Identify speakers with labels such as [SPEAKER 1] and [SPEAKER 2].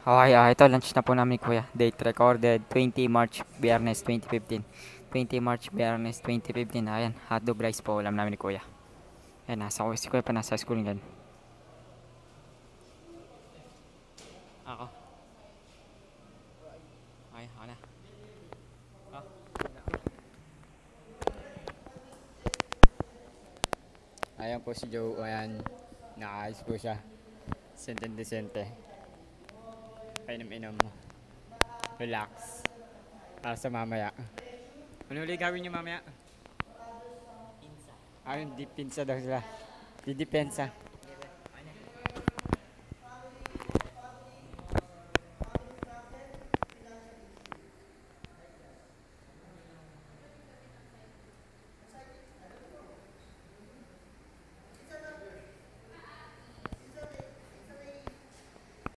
[SPEAKER 1] Okay, ito lunch na po namin kuya. Date recorded 20 March, Biyernes 2015. 20 March, Biyernes 2015. Ayan, hotdog rice po ulam namin ni kuya. Ayan, nasa ko si kuya pa nasa school ngayon. Ako. Ay, ako na. Oh.
[SPEAKER 2] Ayan po si Joe, ayan, nakaayos po siya. Sente-decente. Painom-inom mo. Relax. Para sa mamaya. Ano ulit gawin niyo mamaya? Pinsa. Ayun, di pinsa daw sila. Di depensa.